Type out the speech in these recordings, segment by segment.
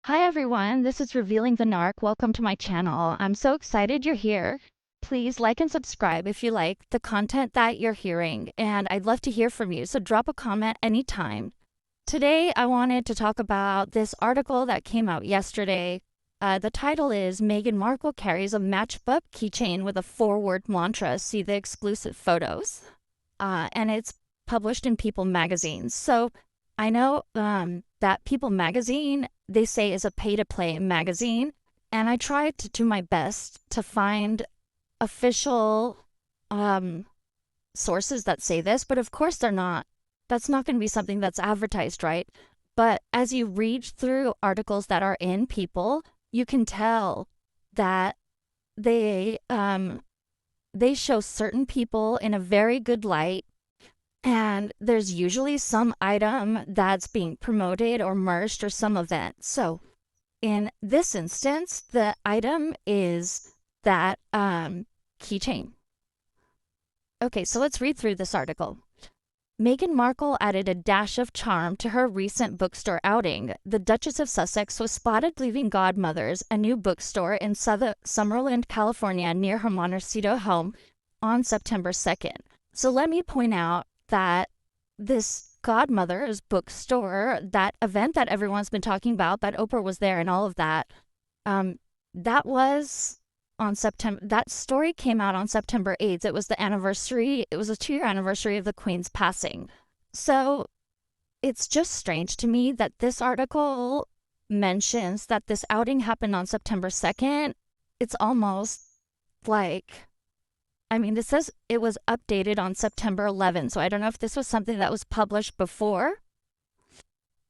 Hi everyone, this is Revealing the Narc. Welcome to my channel. I'm so excited you're here. Please like and subscribe if you like the content that you're hearing, and I'd love to hear from you, so drop a comment anytime. Today I wanted to talk about this article that came out yesterday. The title is Meghan Markle carries a matchbook keychain with a four-word mantra. See the exclusive photos. And it's published in People magazine. So I know that People magazine, they say, is a pay-to-play magazine, and I tried to do my best to find official sources that say this, but of course they're not. That's not going to be something that's advertised, right? But as you read through articles that are in People, you can tell that they show certain people in a very good light, and there's usually some item that's being promoted or merged or some event. So in this instance, the item is that keychain. Okay, so let's read through this article. Meghan Markle added a dash of charm to her recent bookstore outing. The Duchess of Sussex was spotted leaving Godmothers, a new bookstore in Summerlin, California, near her Montecito home on September 2nd. So let me point out that this Godmothers bookstore, that event that everyone's been talking about, that Oprah was there and all of that, that was on September. That story came out on September 8th. It was the anniversary. It was a 2-year anniversary of the Queen's passing. So it's just strange to me that this article mentions that this outing happened on September 2nd. It's almost like, I mean, this says it was updated on September 11th. So I don't know if this was something that was published before,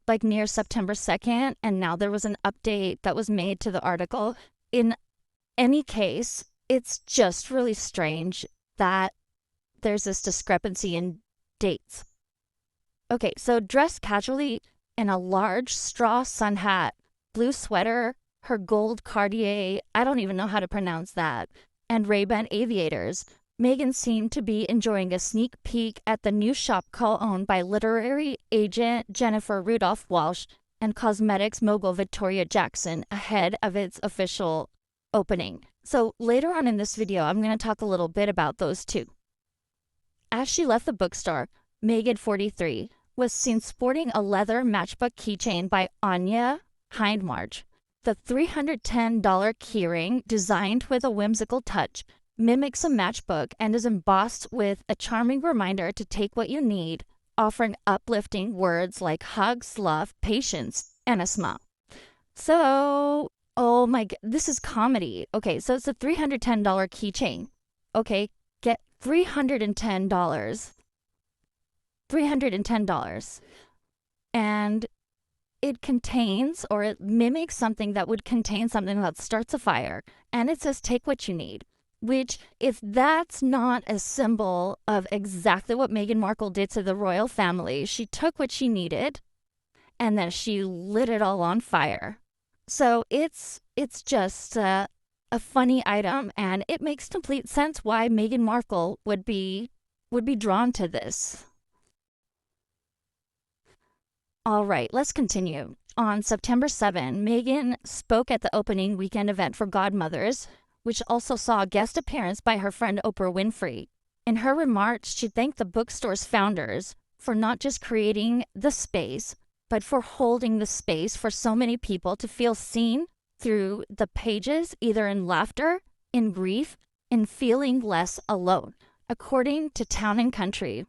like near September 2nd, and now there was an update that was made to the article. In any case, it's just really strange that there's this discrepancy in dates. Okay, so dressed casually in a large straw sun hat, blue sweater, her gold Cartier, I don't even know how to pronounce that, and Ray-Ban aviators, Meghan seemed to be enjoying a sneak peek at the new shop co-owned by literary agent Jennifer Rudolph Walsh and cosmetics mogul Victoria Jackson ahead of its official opening. So later on in this video, I'm going to talk a little bit about those two. As she left the bookstore, Meghan, 43, was seen sporting a leather matchbook keychain by Anya Hindmarch. The $310 keyring, designed with a whimsical touch, mimics a matchbook and is embossed with a charming reminder to take what you need, offering uplifting words like hugs, love, patience, and a smile. So, oh my God, this is comedy. Okay, so it's a $310 keychain. Okay, get $310. $310. And it contains, or it mimics something that would contain something that starts a fire. And it says, take what you need. Which, if that's not a symbol of exactly what Meghan Markle did to the royal family, she took what she needed and then she lit it all on fire. So it's just a funny item, and it makes complete sense why Meghan Markle would be drawn to this. All right, let's continue. On September 7, Meghan spoke at the opening weekend event for Godmothers, which also saw a guest appearance by her friend Oprah Winfrey. In her remarks, she thanked the bookstore's founders for not just creating the space, but for holding the space for so many people to feel seen through the pages, either in laughter, in grief, in feeling less alone. According to Town & Country,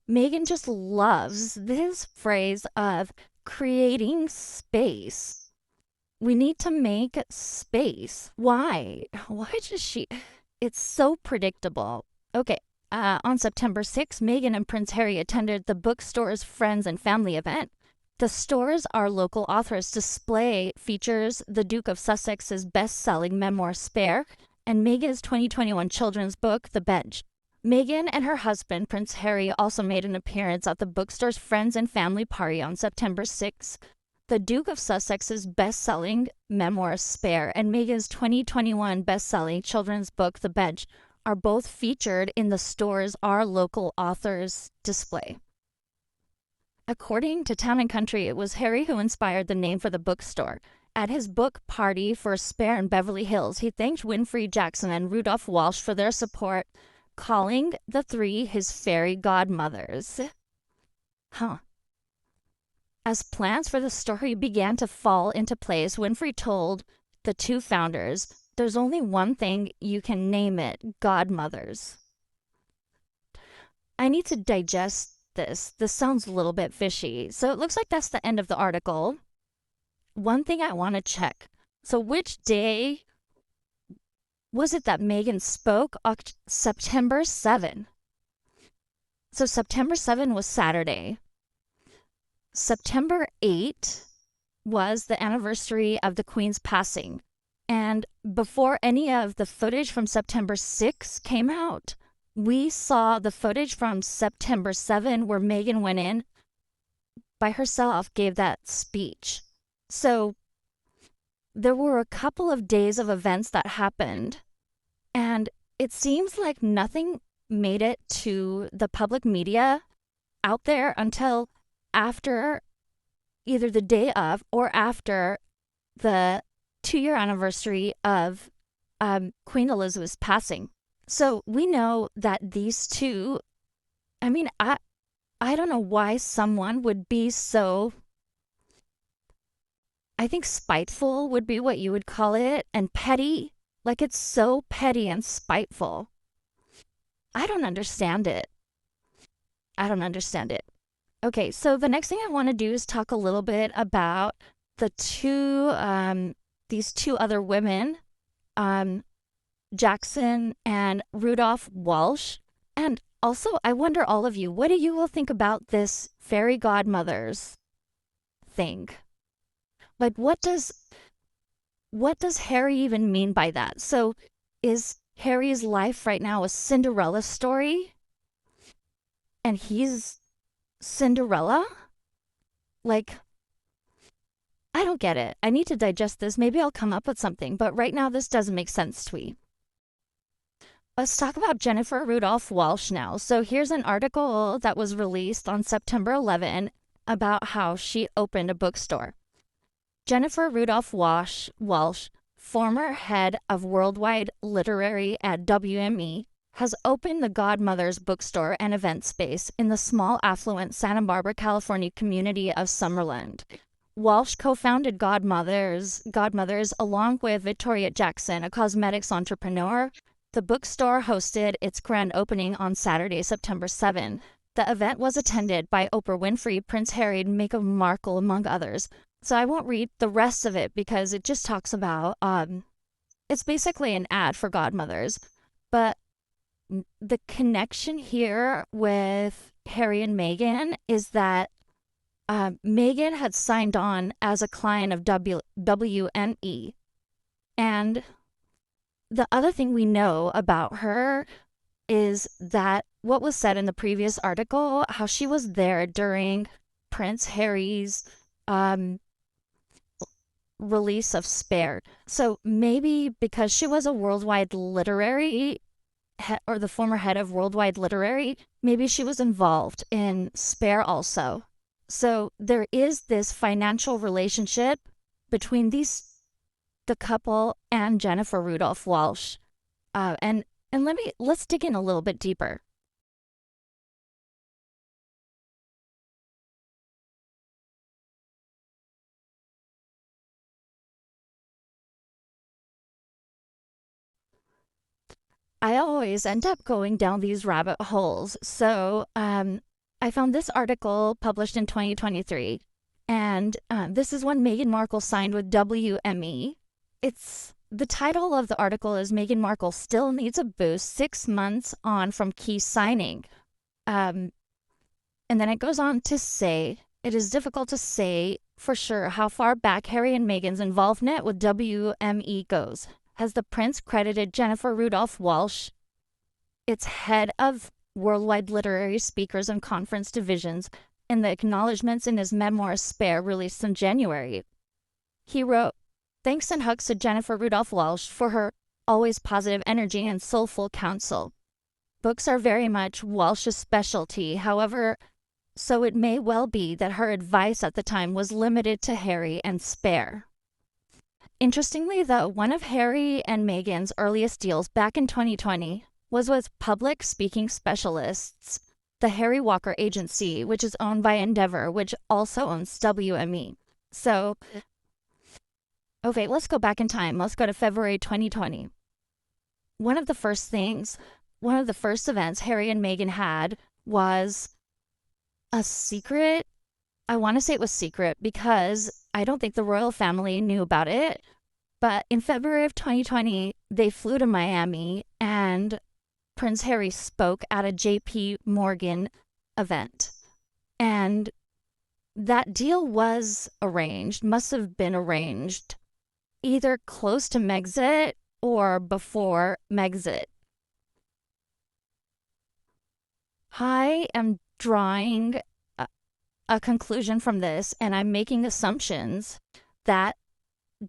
Meghan just loves this phrase of creating space. We need to make space. Why? Why does she? It's so predictable. Okay, on September 6th, Meghan and Prince Harry attended the bookstore's Friends and Family event. The store's Our Local Authors display features the Duke of Sussex's best-selling memoir, Spare, and Meghan's 2021 children's book, The Bench. Meghan and her husband, Prince Harry, also made an appearance at the bookstore's Friends and Family party on September 6th. The Duke of Sussex's best-selling memoir, Spare, and Meghan's 2021 best-selling children's book, The Bench, are both featured in the store's Our Local Authors display. According to Town and Country, it was Harry who inspired the name for the bookstore. At his book party for Spare in Beverly Hills, he thanked Winfrey Jackson and Rudolph Walsh for their support, calling the three his fairy godmothers. Huh. As plans for the story began to fall into place, Winfrey told the two founders, "There's only one thing you can name it, Godmothers." I need to digest this. This sounds a little bit fishy. So it looks like that's the end of the article. One thing I want to check. So which day was it that Meghan spoke? September 7. So September 7 was Saturday. September 8 was the anniversary of the Queen's passing. And before any of the footage from September 6 came out, we saw the footage from September 7 where Meghan went in by herself, gave that speech. So there were a couple of days of events that happened, and it seems like nothing made it to the public media out there until after either the day of or after the 2-year anniversary of Queen Elizabeth's passing. So we know that these two, I mean, I don't know why someone would be so, I think spiteful would be what you would call it, and petty. Like, it's so petty and spiteful. I don't understand it. I don't understand it. Okay, so the next thing I want to do is talk a little bit about the these two other women, Jackson and Rudolph Walsh. And also, I wonder, all of you, what do you all think about this fairy godmothers thing? Like, what does Harry even mean by that? So is Harry's life right now a Cinderella story? And he's Cinderella? Like, I don't get it. I need to digest this. Maybe I'll come up with something, but right now this doesn't make sense to me. Let's talk about Jennifer Rudolph Walsh now. So here's an article that was released on September 11 about how she opened a bookstore. Jennifer Rudolph Walsh, former head of worldwide literary at WME, has opened the Godmothers bookstore and event space in the small, affluent Santa Barbara, California community of Summerlin. Walsh co-founded Godmothers along with Victoria Jackson, a cosmetics entrepreneur. The bookstore hosted its grand opening on Saturday, September 7. The event was attended by Oprah Winfrey, Prince Harry, and Meghan Markle, among others. So I won't read the rest of it because it just talks about, it's basically an ad for Godmothers. But the connection here with Harry and Meghan is that Meghan had signed on as a client of WME. And the other thing we know about her is that what was said in the previous article, how she was there during Prince Harry's release of Spare. So maybe because she was a worldwide literary or the former head of worldwide literary, maybe she was involved in Spare also. So there is this financial relationship between the couple and Jennifer Rudolph Walsh. And let's dig in a little bit deeper. I always end up going down these rabbit holes. So I found this article published in 2023, and this is when Meghan Markle signed with WME. The title of the article is Meghan Markle Still Needs a Boost 6 months on from Key Signing. And then it goes on to say, it is difficult to say for sure how far back Harry and Meghan's involvement with WME goes. Has the prince credited Jennifer Rudolph Walsh, its head of worldwide literary speakers and conference divisions, in the acknowledgments in his memoir Spare, released in January. He wrote, "Thanks and hugs to Jennifer Rudolph Walsh for her always positive energy and soulful counsel. Books are very much Walsh's specialty. However, so it may well be that her advice at the time was limited to Harry and spare. Interestingly, though, one of Harry and Meghan's earliest deals back in 2020 was with public speaking specialists, the Harry Walker Agency, which is owned by Endeavor, which also owns WME. So, okay, let's go back in time. Let's go to February 2020. One of the first events Harry and Meghan had was a secret. I want to say it was secret because I don't think the royal family knew about it. But in February of 2020, they flew to Miami and Prince Harry spoke at a JP Morgan event. And that deal was arranged, must have been arranged either close to Megxit or before Megxit. I am drawing a conclusion from this, and I'm making assumptions that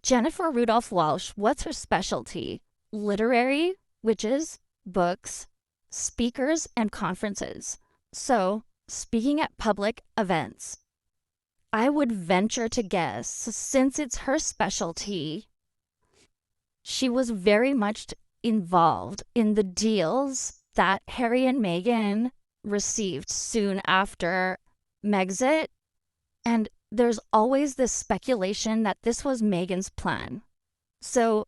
Jennifer Rudolph Walsh, what's her specialty? Literary, which is books, speakers, and conferences. So, speaking at public events. I would venture to guess, since it's her specialty, she was very much involved in the deals that Harry and Meghan received soon after Megxit, and there's always this speculation that this was Meghan's plan. So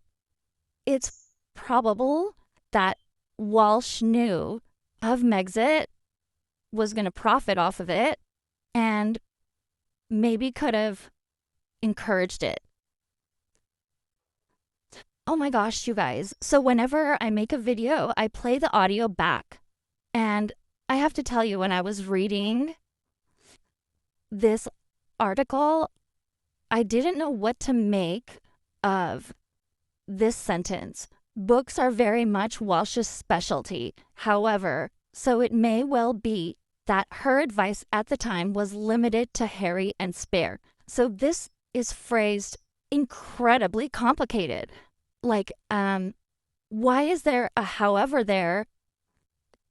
it's probable that Walsh knew of Megxit, was going to profit off of it, and maybe could have encouraged it. Oh my gosh, you guys. So whenever I make a video, I play the audio back. And I have to tell you, when I was reading this article, I didn't know what to make of this sentence. Books are very much Walsh's specialty. However, so it may well be that her advice at the time was limited to Harry and spare. So this is phrased incredibly complicated. Like, why is there a however there?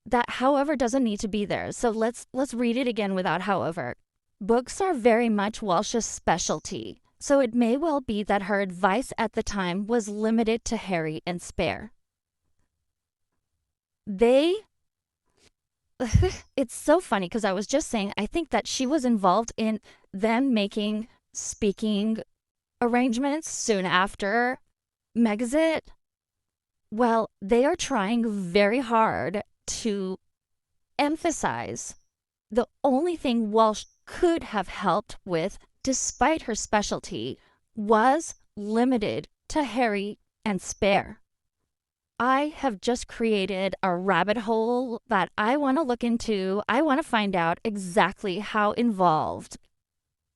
That however doesn't need to be there. So let's read it again without however. Books are very much Walsh's specialty. So it may well be that her advice at the time was limited to Harry and spare. It's so funny because I was just saying, I think that she was involved in them making speaking arrangements soon after Megxit. Well, they are trying very hard to emphasize the only thing Walsh could have helped with, despite her specialty, was limited to Harry and spare. I have just created a rabbit hole that I want to look into. I want to find out exactly how involved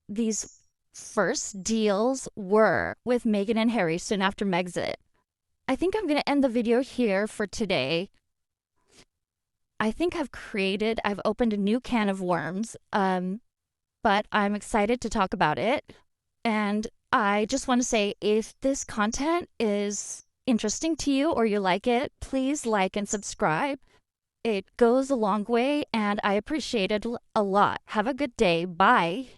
these first deals were with Meghan and Harry soon after Megxit. I think I'm going to end the video here for today. I think I've opened a new can of worms, but I'm excited to talk about it. And I just want to say, if this content is interesting to you or you like it, please like and subscribe. It goes a long way and I appreciate it a lot. Have a good day. Bye.